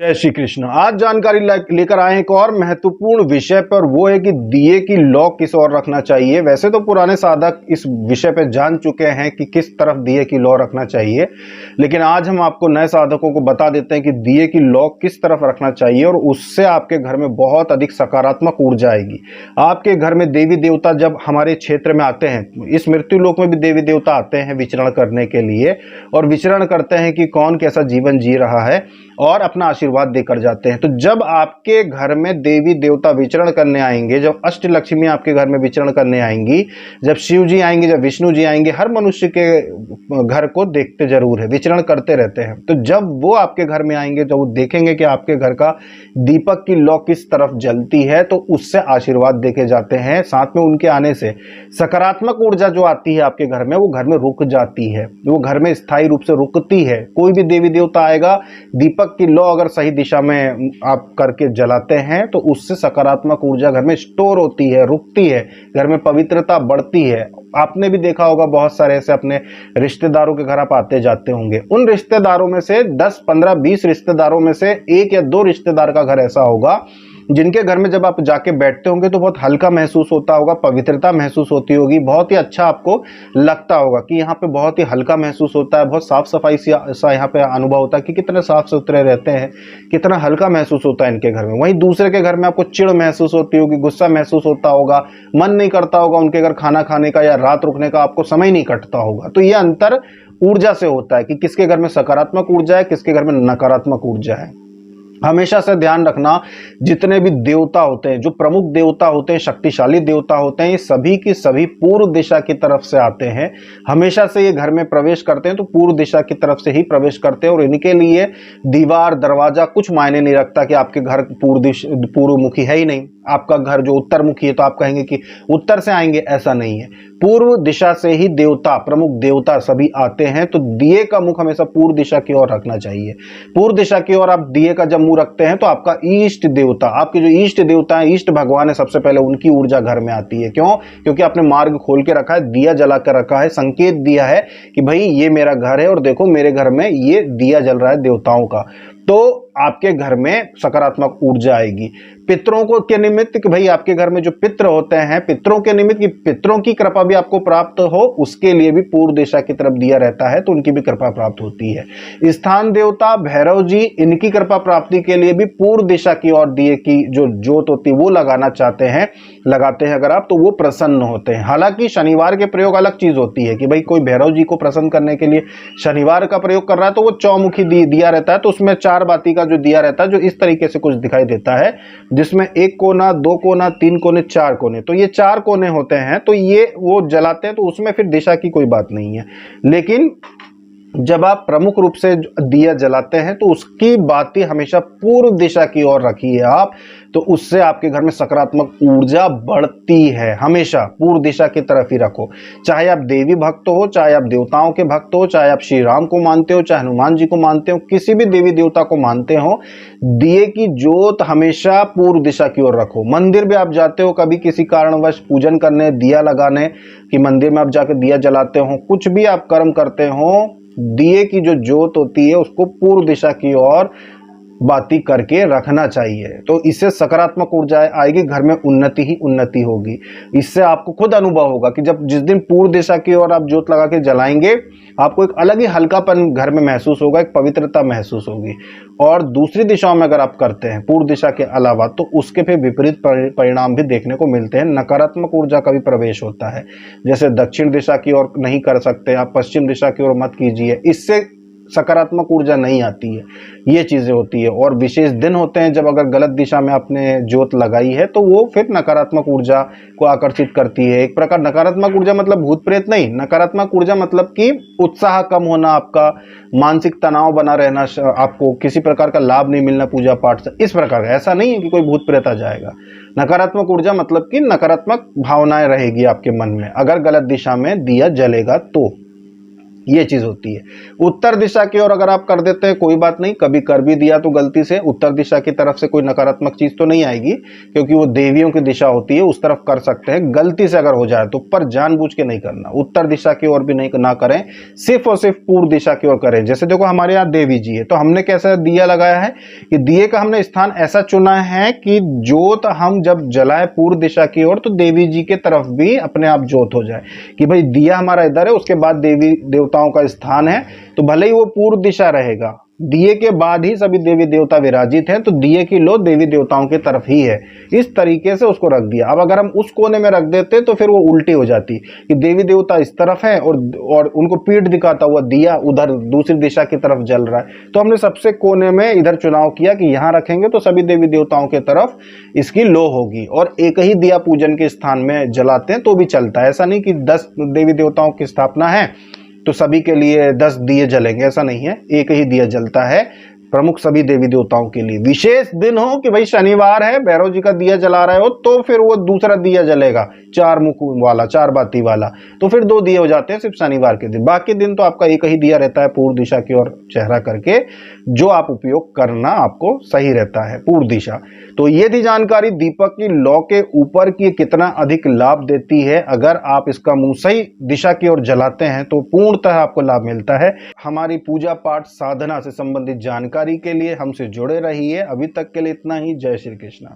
जय श्री कृष्ण। आज जानकारी लेकर आए एक और महत्वपूर्ण विषय पर, वो है कि दिए की लौ किस ओर रखना चाहिए। वैसे तो पुराने साधक इस विषय पर जान चुके हैं कि किस तरफ दिए की लौ रखना चाहिए, लेकिन आज हम आपको नए साधकों को बता देते हैं कि दिए की लौ किस तरफ रखना चाहिए और उससे आपके घर में बहुत अधिक सकारात्मक ऊर्जा आएगी। आपके घर में देवी देवता जब हमारे क्षेत्र में आते हैं, इस मृत्यु लोक में भी देवी देवता आते हैं विचरण करने के लिए, और विचरण करते हैं कि कौन कैसा जीवन जी रहा है और अपना आशीर्वाद देकर जाते हैं। तो जब आपके घर में देवी देवता विचरण करने आएंगे, जब अष्ट लक्ष्मी आपके घर में विचरण करने आएंगी, जब शिव जी आएंगे, जब विष्णु जी आएंगे, हर मनुष्य के घर को देखते जरूर है, विचरण करते रहते हैं। तो जब वो आपके घर में आएंगे तो वो देखेंगे कि आपके घर का दीपक की लौ किस तरफ जलती है, तो उससे आशीर्वाद देके जाते हैं। साथ में उनके आने से सकारात्मक ऊर्जा जो आती है आपके घर में, वो घर में रुक जाती है, वो घर में स्थायी रूप से रुकती है। कोई भी देवी देवता आएगा, दीपक की लौ अगर सही दिशा में आप करके जलाते हैं तो उससे सकारात्मक ऊर्जा घर में स्टोर होती है, रुकती है, घर में पवित्रता बढ़ती है। आपने भी देखा होगा, बहुत सारे ऐसे अपने रिश्तेदारों के घर आप आते जाते होंगे, उन रिश्तेदारों में से 10, 15, 20 रिश्तेदारों में से 1 या 2 रिश्तेदार का घर ऐसा होगा जिनके घर में जब आप जाके बैठते होंगे तो बहुत हल्का महसूस होता होगा, पवित्रता महसूस होती होगी, बहुत ही अच्छा आपको लगता होगा कि यहाँ पे बहुत ही हल्का महसूस होता है, बहुत साफ सफाई सा यहाँ पे अनुभव होता है कि कितने साफ सुथरे रहते हैं, कितना हल्का महसूस होता है इनके घर में। वहीं दूसरे के घर में आपको चिड़ महसूस होती होगी, गुस्सा महसूस होता होगा, मन नहीं करता होगा उनके घर खाना खाने का या रात रुकने का, आपको समय नहीं कटता होगा। तो ये अंतर ऊर्जा से होता है कि किसके घर में सकारात्मक ऊर्जा है, किसके घर में नकारात्मक ऊर्जा है। हमेशा से ध्यान रखना, जितने भी देवता होते हैं, जो प्रमुख देवता होते हैं, शक्तिशाली देवता होते हैं, ये सभी की सभी पूर्व दिशा की तरफ से आते हैं। हमेशा से ये घर में प्रवेश करते हैं तो पूर्व दिशा की तरफ से ही प्रवेश करते हैं, और इनके लिए दीवार दरवाजा कुछ मायने नहीं रखता कि आपके घर पूर्व मुखी है ही नहीं, आपका घर जो उत्तर मुखी है तो आप कहेंगे कि उत्तर से आएंगे, ऐसा नहीं है। पूर्व दिशा से ही देवता, प्रमुख देवता सभी आते हैं। तो दिए का मुख हमेशा पूर्व दिशा की ओर रखना चाहिए। पूर्व दिशा की ओर आप दिए का जब मुंह रखते हैं तो आपका इष्ट देवता, आपके जो इष्ट देवता है, इष्ट भगवान है, सबसे पहले उनकी ऊर्जा घर में आती है। क्यों? क्योंकि आपने मार्ग खोल के रखा है, दिया जला कर रखा है, संकेत दिया है कि भाई ये मेरा घर है और देखो मेरे घर में ये दिया जल रहा है देवताओं का। तो आपके घर में सकारात्मक ऊर्जा आएगी। पितरों को के निमित्त कि भाई आपके घर में जो पितृ होते हैं, पितरों के निमित्त कि पितरों की कृपा भी आपको प्राप्त हो, उसके लिए भी पूर्व दिशा की तरफ दिया रहता है, तो उनकी भी कृपा प्राप्त होती है। स्थान देवता भैरव जी, इनकी कृपा प्राप्ति के लिए भी पूर्व दिशा की ओर दिए की जो ज्योत होती है वो लगाना चाहते हैं, लगाते हैं अगर आप, तो वो प्रसन्न होते हैं। हालांकि शनिवार के प्रयोग अलग चीज होती है कि भाई कोई भैरव जी को प्रसन्न करने के लिए शनिवार का प्रयोग कर रहा है तो वो चौमुखी दिया रहता है, तो उसमें 4 बाती का जो दिया रहता है, जो इस तरीके से कुछ दिखाई देता है, जिसमें 1 कोना, 2 कोना, 3 कोने, 4 कोने, तो ये 4 कोने होते हैं। तो ये वो जलाते हैं, तो उसमें फिर दिशा की कोई बात नहीं है। लेकिन जब आप प्रमुख रूप से दिया जलाते हैं तो उसकी बातें हमेशा पूर्व दिशा की ओर रखिए आप, तो उससे आपके घर में सकारात्मक ऊर्जा बढ़ती है। हमेशा पूर्व दिशा की तरफ ही रखो। चाहे आप देवी भक्त हो, चाहे आप देवताओं के भक्त हो, चाहे आप श्री राम को मानते हो, चाहे हनुमान जी को मानते हो, किसी भी देवी देवता को मानते हो, दिए की ज्योत हमेशा पूर्व दिशा की ओर रखो। मंदिर भी आप जाते हो कभी किसी कारणवश पूजन करने, दिया लगाने, कि मंदिर में आप जाकर दिया जलाते हो, कुछ भी आप कर्म करते हो, दिए की जो ज्योत होती है उसको पूर्व दिशा की ओर बाती करके रखना चाहिए। तो इससे सकारात्मक ऊर्जा आएगी, घर में उन्नति ही उन्नति होगी। इससे आपको खुद अनुभव होगा कि जब जिस दिन पूर्व दिशा की ओर आप ज्योत लगा के जलाएंगे, आपको एक अलग ही हल्कापन घर में महसूस होगा, एक पवित्रता महसूस होगी। और दूसरी दिशाओं में अगर आप करते हैं पूर्व दिशा के अलावा, तो उसके फिर विपरीत परिणाम भी देखने को मिलते हैं। नकारात्मक ऊर्जा का भी प्रवेश होता है। जैसे दक्षिण दिशा की ओर नहीं कर सकते आप, पश्चिम दिशा की ओर मत कीजिए, इससे सकारात्मक ऊर्जा नहीं आती है। ये चीजें होती है। और विशेष दिन होते हैं जब अगर गलत दिशा में आपने ज्योत लगाई है तो वो फिर नकारात्मक ऊर्जा को आकर्षित करती है। एक प्रकार नकारात्मक ऊर्जा मतलब भूत प्रेत नहीं, नकारात्मक ऊर्जा मतलब कि उत्साह कम होना, आपका मानसिक तनाव बना रहना, आपको किसी प्रकार का लाभ नहीं मिलना पूजा पाठ से, इस प्रकार का। ऐसा नहीं है कि कोई भूत प्रेत आ जाएगा। नकारात्मक ऊर्जा मतलब कि नकारात्मक भावनाएं रहेगी आपके मन में अगर गलत दिशा में दिया जलेगा तो। ये चीज होती है। उत्तर दिशा की ओर अगर आप कर देते हैं कोई बात नहीं, कभी कर भी दिया तो गलती से उत्तर दिशा की तरफ से कोई नकारात्मक चीज तो नहीं आएगी, क्योंकि वो देवियों की दिशा होती है, उस तरफ कर सकते हैं। गलती से अगर हो जाए तो, पर जानबूझ के नहीं करना। उत्तर दिशा की ओर भी नहीं ना करें, सिर्फ और सिर्फ पूर्व दिशा की ओर करें। जैसे देखो हमारे यहाँ देवी जी है, तो हमने कैसा दिया लगाया है कि दिए का हमने स्थान ऐसा चुना है कि जोत हम जब जलाए पूर्व दिशा की ओर, तो देवी जी के तरफ भी अपने आप जोत हो जाए, कि भाई दिया हमारा इधर है, उसके बाद देवी देवताओं का स्थान है, तो भले ही वो पूर्व दिशा रहेगा, दिए के बाद ही सभी देवी देवता विराजित हैं, तो दिए की लो देवी देवताओं की तरफ ही है। इस तरीके से उसको रख दिया। अब अगर हम उस कोने में रख देते तो फिर वो उल्टी हो जाती कि देवी देवता इस तरफ है और उनको पीठ दिखाता हुआ दिया उधर दूसरी दिशा की तरफ जल रहा है। तो हमने सबसे कोने में इधर चुनाव किया कि यहां रखेंगे तो सभी देवी देवताओं की तरफ इसकी लो होगी, और एक ही दिया पूजन के स्थान में जलाते हैं तो भी चलता है। ऐसा नहीं कि 10 देवी देवताओं की स्थापना है तो सभी के लिए 10 दिए जलेंगे, ऐसा नहीं है। एक ही दिया जलता है प्रमुख सभी देवी देवताओं के लिए। विशेष दिन हो कि भाई शनिवार है, भैरव जी का दिया जला रहे हो, तो फिर वो दूसरा दिया जलेगा, 4 मुख वाला, 4 बाती वाला, तो फिर 2 दिए हो जाते हैं सिर्फ शनिवार के दिन। बाकी दिन तो आपका एक ही दिया रहता है पूर्व दिशा की ओर चेहरा करके, जो आप उपयोग करना आपको सही रहता है, पूर्व दिशा। तो ये थी जानकारी दीपक की लौ के ऊपर की कितना अधिक लाभ देती है। अगर आप इसका मुंह सही दिशा की ओर जलाते हैं तो पूर्णतः आपको लाभ मिलता है। हमारी पूजा पाठ साधना से संबंधित जानकारी के लिए हमसे जुड़े रहिए। अभी तक के लिए इतना ही। जय श्री कृष्ण।